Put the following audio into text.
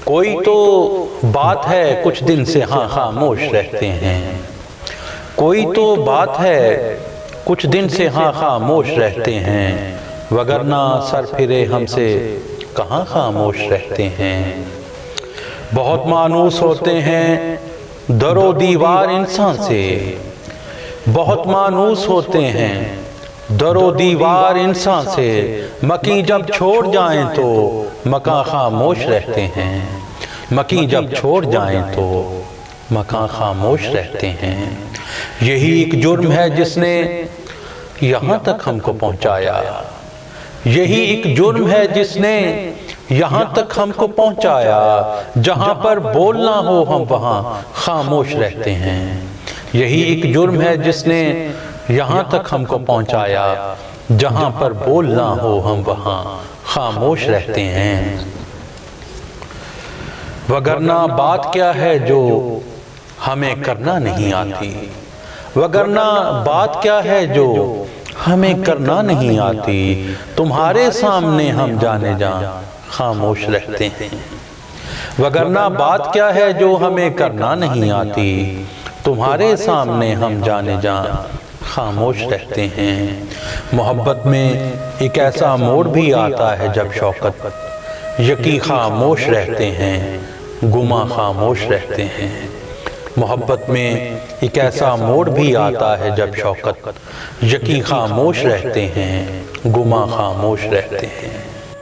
کوئی تو بات ہے کچھ دن سے ہاں خاموش رہتے ہیں، کوئی تو بات ہے کچھ دن سے ہاں خاموش رہتے ہیں، وگرنہ سر پھرے ہم سے کہاں خاموش رہتے ہیں۔ بہت مانوس ہوتے ہیں در و دیوار انسان سے، بہت مانوس ہوتے ہیں در و دیوار انسان سے، مکیں جب چھوڑ جائیں تو مکاں خاموش رہتے ہیں، مکیں جب چھوڑ جائیں تو مکاں خاموش رہتے ہیں۔ یہی ایک جرم ہے جس نے یہاں تک ہم کو پہنچایا، یہی ایک جرم ہے جس نے یہاں تک ہم کو پہنچایا، جہاں پر بولنا ہو ہم وہاں خاموش رہتے ہیں۔ یہی ایک جرم ہے جس نے یہاں تک ہم کو پہنچایا، جہاں پر بولنا ہو ہم وہاں خاموش رہتے ہیں۔ وگرنہ بات کیا ہے جو ہمیں کرنا نہیں آتی، وگرنہ بات کیا ہے جو ہمیں کرنا نہیں آتی، تمہارے سامنے ہم جانے جاں خاموش رہتے ہیں۔ وگرنہ بات کیا ہے جو ہمیں کرنا نہیں آتی، تمہارے سامنے ہم جانے جاں خاموش رہتے ہیں۔ محبت میں ایک ایسا موڑ بھی آتا ہے جب شوکت یقین خاموش رہتے ہیں، گماں خاموش رہتے ہیں۔ محبت میں ایک ایسا موڑ بھی آتا ہے جب شوکت یقین خاموش رہتے ہیں، گماں خاموش رہتے ہیں۔